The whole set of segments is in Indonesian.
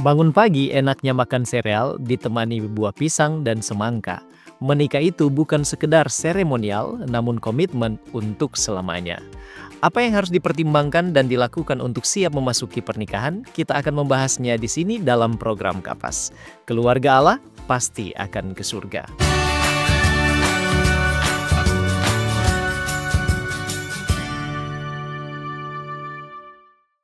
Bangun pagi enaknya makan sereal ditemani buah pisang dan semangka. Menikah itu bukan sekedar seremonial, namun komitmen untuk selamanya. Apa yang harus dipertimbangkan dan dilakukan untuk siap memasuki pernikahan? Kita akan membahasnya di sini dalam program Kapas. Keluarga Allah pasti akan ke surga.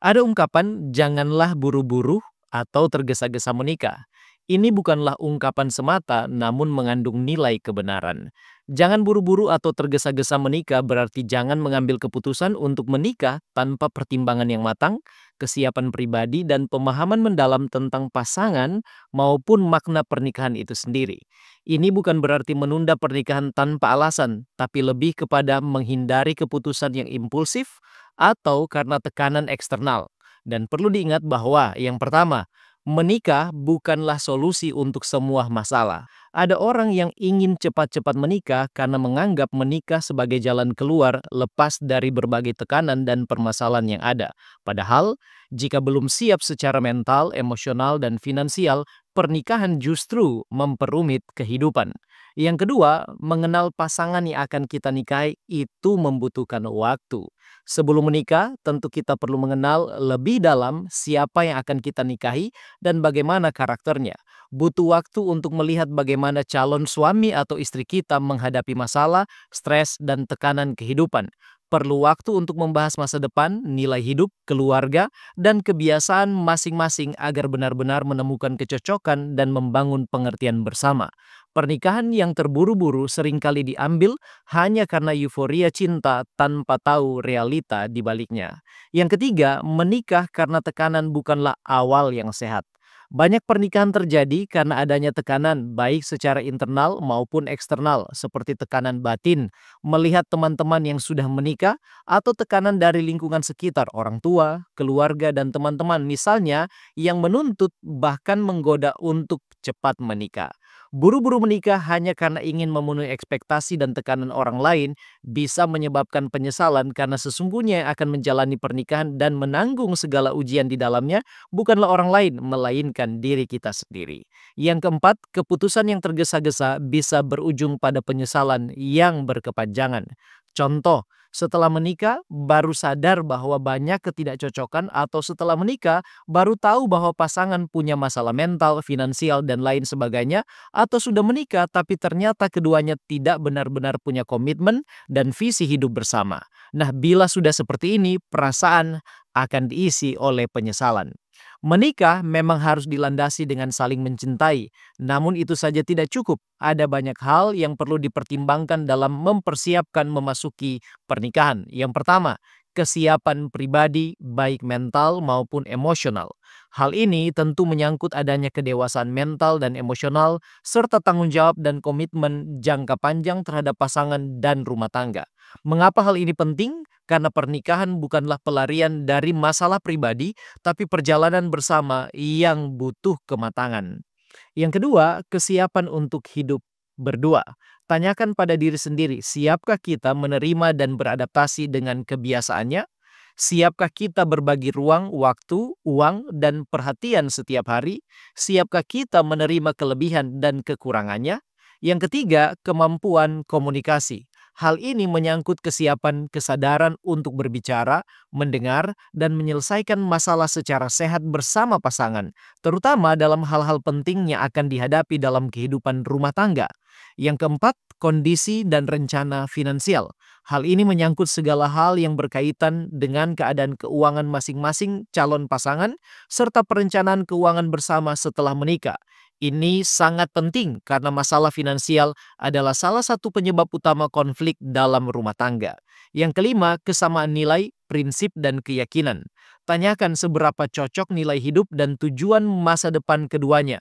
Ada ungkapan, janganlah buru-buru atau tergesa-gesa menikah. Ini bukanlah ungkapan semata, namun mengandung nilai kebenaran. Jangan buru-buru atau tergesa-gesa menikah berarti jangan mengambil keputusan untuk menikah tanpa pertimbangan yang matang, kesiapan pribadi, dan pemahaman mendalam tentang pasangan maupun makna pernikahan itu sendiri. Ini bukan berarti menunda pernikahan tanpa alasan, tapi lebih kepada menghindari keputusan yang impulsif atau karena tekanan eksternal. Dan perlu diingat bahwa yang pertama, menikah bukanlah solusi untuk semua masalah. Ada orang yang ingin cepat-cepat menikah karena menganggap menikah sebagai jalan keluar lepas dari berbagai tekanan dan permasalahan yang ada. Padahal, jika belum siap secara mental, emosional, dan finansial, pernikahan justru memperumit kehidupan. Yang kedua, mengenal pasangan yang akan kita nikahi itu membutuhkan waktu. Sebelum menikah, tentu kita perlu mengenal lebih dalam siapa yang akan kita nikahi dan bagaimana karakternya. Butuh waktu untuk melihat bagaimana calon suami atau istri kita menghadapi masalah, stres, dan tekanan kehidupan. Perlu waktu untuk membahas masa depan, nilai hidup, keluarga, dan kebiasaan masing-masing agar benar-benar menemukan kecocokan dan membangun pengertian bersama. Pernikahan yang terburu-buru seringkali diambil hanya karena euforia cinta tanpa tahu realita di baliknya. Yang ketiga, menikah karena tekanan bukanlah awal yang sehat. Banyak pernikahan terjadi karena adanya tekanan baik secara internal maupun eksternal seperti tekanan batin, melihat teman-teman yang sudah menikah atau tekanan dari lingkungan sekitar orang tua, keluarga, dan teman-teman misalnya yang menuntut bahkan menggoda untuk cepat menikah. Buru-buru menikah hanya karena ingin memenuhi ekspektasi dan tekanan orang lain bisa menyebabkan penyesalan karena sesungguhnya yang akan menjalani pernikahan dan menanggung segala ujian di dalamnya bukanlah orang lain, melainkan diri kita sendiri. Yang keempat, keputusan yang tergesa-gesa bisa berujung pada penyesalan yang berkepanjangan. Contoh, setelah menikah baru sadar bahwa banyak ketidakcocokan atau setelah menikah baru tahu bahwa pasangan punya masalah mental, finansial, dan lain sebagainya, atau sudah menikah tapi ternyata keduanya tidak benar-benar punya komitmen dan visi hidup bersama. Nah, bila sudah seperti ini, perasaan akan diisi oleh penyesalan. Menikah memang harus dilandasi dengan saling mencintai, namun itu saja tidak cukup. Ada banyak hal yang perlu dipertimbangkan dalam mempersiapkan memasuki pernikahan. Yang pertama, kesiapan pribadi baik mental maupun emosional. Hal ini tentu menyangkut adanya kedewasaan mental dan emosional serta tanggung jawab dan komitmen jangka panjang terhadap pasangan dan rumah tangga. Mengapa hal ini penting? Karena pernikahan bukanlah pelarian dari masalah pribadi, tapi perjalanan bersama yang butuh kematangan. Yang kedua, kesiapan untuk hidup berdua. Tanyakan pada diri sendiri, siapkah kita menerima dan beradaptasi dengan kebiasaannya? Siapkah kita berbagi ruang, waktu, uang, dan perhatian setiap hari? Siapkah kita menerima kelebihan dan kekurangannya? Yang ketiga, kemampuan komunikasi. Hal ini menyangkut kesiapan kesadaran untuk berbicara, mendengar, dan menyelesaikan masalah secara sehat bersama pasangan, terutama dalam hal-hal penting yang akan dihadapi dalam kehidupan rumah tangga. Yang keempat, kondisi dan rencana finansial. Hal ini menyangkut segala hal yang berkaitan dengan keadaan keuangan masing-masing calon pasangan, serta perencanaan keuangan bersama setelah menikah. Ini sangat penting karena masalah finansial adalah salah satu penyebab utama konflik dalam rumah tangga. Yang kelima, kesamaan nilai, prinsip, dan keyakinan. Tanyakan seberapa cocok nilai hidup dan tujuan masa depan keduanya.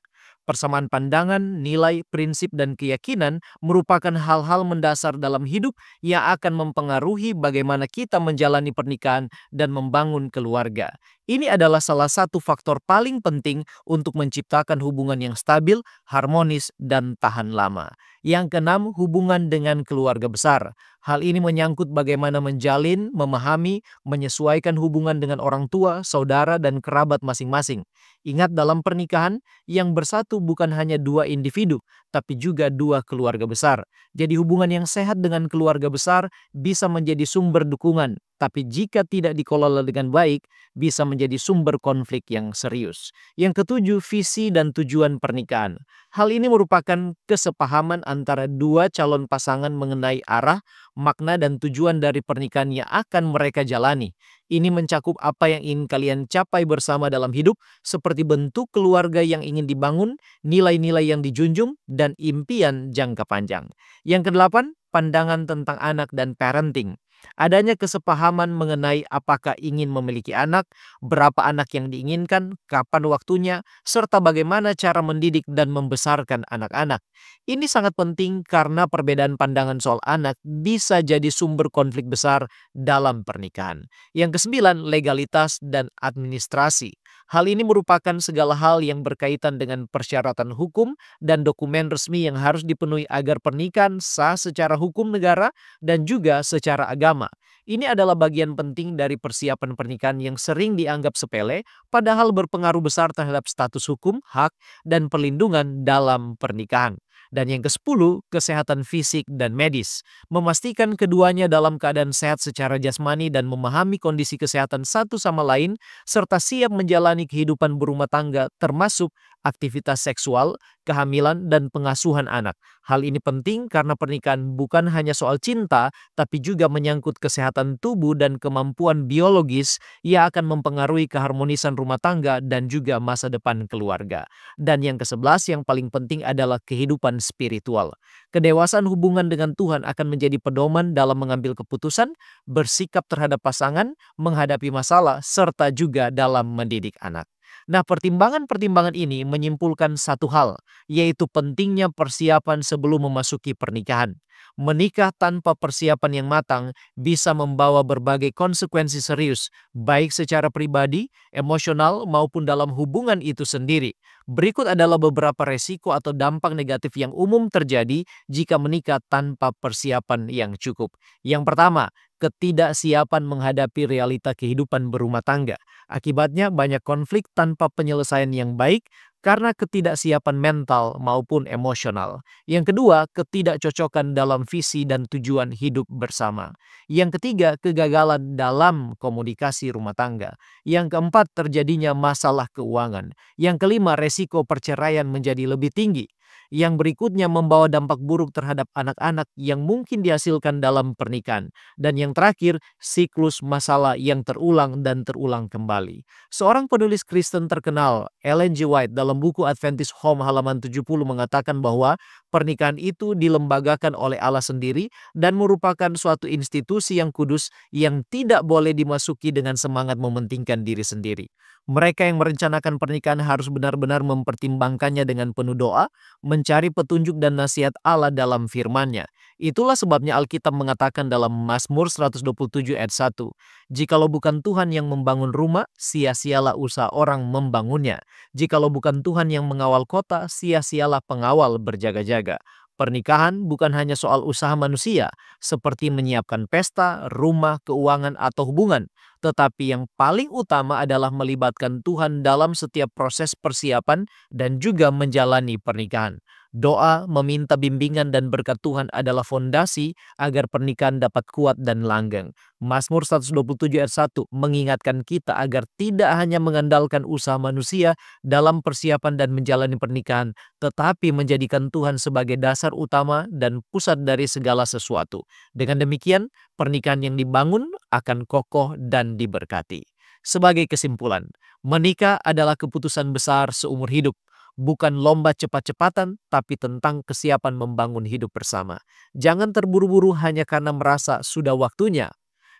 Persamaan pandangan, nilai, prinsip, dan keyakinan merupakan hal-hal mendasar dalam hidup yang akan mempengaruhi bagaimana kita menjalani pernikahan dan membangun keluarga. Ini adalah salah satu faktor paling penting untuk menciptakan hubungan yang stabil, harmonis, dan tahan lama. Yang keenam, hubungan dengan keluarga besar. Hal ini menyangkut bagaimana menjalin, memahami, menyesuaikan hubungan dengan orang tua, saudara, dan kerabat masing-masing. Ingat, dalam pernikahan yang bersatu bukan hanya dua individu, tapi juga dua keluarga besar. Jadi hubungan yang sehat dengan keluarga besar bisa menjadi sumber dukungan, tapi jika tidak dikelola dengan baik, bisa menjadi sumber konflik yang serius. Yang ketujuh, visi dan tujuan pernikahan. Hal ini merupakan kesepahaman antara dua calon pasangan mengenai arah, makna, dan tujuan dari pernikahan yang akan mereka jalani. Ini mencakup apa yang ingin kalian capai bersama dalam hidup, seperti bentuk keluarga yang ingin dibangun, nilai-nilai yang dijunjung, dan impian jangka panjang. Yang kedelapan, pandangan tentang anak dan parenting. Adanya kesepahaman mengenai apakah ingin memiliki anak, berapa anak yang diinginkan, kapan waktunya, serta bagaimana cara mendidik dan membesarkan anak-anak. Ini sangat penting karena perbedaan pandangan soal anak bisa jadi sumber konflik besar dalam pernikahan. Yang kesembilan, legalitas dan administrasi. Hal ini merupakan segala hal yang berkaitan dengan persyaratan hukum dan dokumen resmi yang harus dipenuhi agar pernikahan sah secara hukum negara dan juga secara agama. Ini adalah bagian penting dari persiapan pernikahan yang sering dianggap sepele, padahal berpengaruh besar terhadap status hukum, hak, dan perlindungan dalam pernikahan. Dan yang ke-10, kesehatan fisik dan medis. Memastikan keduanya dalam keadaan sehat secara jasmani dan memahami kondisi kesehatan satu sama lain, serta siap menjalani kehidupan berumah tangga termasuk aktivitas seksual, kehamilan, dan pengasuhan anak. Hal ini penting karena pernikahan bukan hanya soal cinta, tapi juga menyangkut kesehatan tubuh dan kemampuan biologis yang akan mempengaruhi keharmonisan rumah tangga dan juga masa depan keluarga. Dan yang ke-11 yang paling penting adalah kehidupan spiritual. Kedewasaan hubungan dengan Tuhan akan menjadi pedoman dalam mengambil keputusan, bersikap terhadap pasangan, menghadapi masalah, serta juga dalam mendidik anak. Nah, pertimbangan-pertimbangan ini menyimpulkan satu hal, yaitu pentingnya persiapan sebelum memasuki pernikahan. Menikah tanpa persiapan yang matang bisa membawa berbagai konsekuensi serius, baik secara pribadi, emosional, maupun dalam hubungan itu sendiri. Berikut adalah beberapa resiko atau dampak negatif yang umum terjadi jika menikah tanpa persiapan yang cukup. Yang pertama, ketidaksiapan menghadapi realita kehidupan berumah tangga. Akibatnya banyak konflik tanpa penyelesaian yang baik karena ketidaksiapan mental maupun emosional. Yang kedua, ketidakcocokan dalam visi dan tujuan hidup bersama. Yang ketiga, kegagalan dalam komunikasi rumah tangga. Yang keempat, terjadinya masalah keuangan. Yang kelima, resiko perceraian menjadi lebih tinggi. Yang berikutnya membawa dampak buruk terhadap anak-anak yang mungkin dihasilkan dalam pernikahan. Dan yang terakhir, siklus masalah yang terulang dan terulang kembali. Seorang penulis Kristen terkenal, Ellen G. White, dalam buku Adventist Home halaman 70 mengatakan bahwa pernikahan itu dilembagakan oleh Allah sendiri dan merupakan suatu institusi yang kudus yang tidak boleh dimasuki dengan semangat mementingkan diri sendiri. Mereka yang merencanakan pernikahan harus benar-benar mempertimbangkannya dengan penuh doa, mencari petunjuk dan nasihat Allah dalam firman-Nya. Itulah sebabnya Alkitab mengatakan dalam Mazmur 127 ayat 1, "Jikalau bukan Tuhan yang membangun rumah, sia-sialah usaha orang membangunnya. Jikalau bukan Tuhan yang mengawal kota, sia-sialah pengawal berjaga-jaga." Pernikahan bukan hanya soal usaha manusia, seperti menyiapkan pesta, rumah, keuangan, atau hubungan. Tetapi yang paling utama adalah melibatkan Tuhan dalam setiap proses persiapan dan juga menjalani pernikahan. Doa, meminta bimbingan dan berkat Tuhan adalah fondasi agar pernikahan dapat kuat dan langgeng. Mazmur 127 ayat 1 mengingatkan kita agar tidak hanya mengandalkan usaha manusia dalam persiapan dan menjalani pernikahan, tetapi menjadikan Tuhan sebagai dasar utama dan pusat dari segala sesuatu. Dengan demikian, pernikahan yang dibangun akan kokoh dan diberkati. Sebagai kesimpulan, menikah adalah keputusan besar seumur hidup. Bukan lomba cepat-cepatan, tapi tentang kesiapan membangun hidup bersama. Jangan terburu-buru hanya karena merasa sudah waktunya.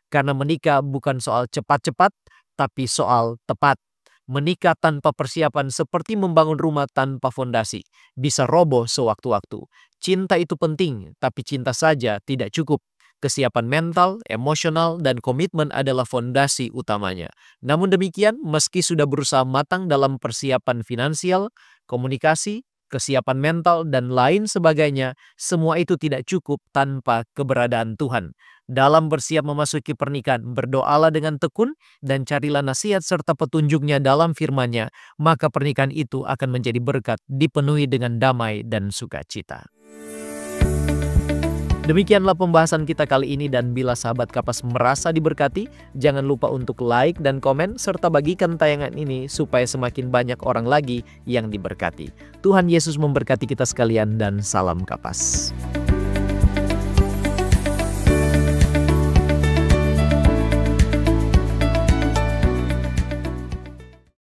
Karena menikah bukan soal cepat-cepat, tapi soal tepat. Menikah tanpa persiapan seperti membangun rumah tanpa fondasi. Bisa roboh sewaktu-waktu. Cinta itu penting, tapi cinta saja tidak cukup. Kesiapan mental, emosional, dan komitmen adalah fondasi utamanya. Namun demikian, meski sudah berusaha matang dalam persiapan finansial, komunikasi, kesiapan mental, dan lain sebagainya, semua itu tidak cukup tanpa keberadaan Tuhan. Dalam bersiap memasuki pernikahan, berdoalah dengan tekun dan carilah nasihat serta petunjuknya dalam firman-Nya, maka pernikahan itu akan menjadi berkat, dipenuhi dengan damai dan sukacita. Demikianlah pembahasan kita kali ini, dan bila sahabat Kapas merasa diberkati, jangan lupa untuk like dan komen serta bagikan tayangan ini supaya semakin banyak orang lagi yang diberkati. Tuhan Yesus memberkati kita sekalian dan salam Kapas.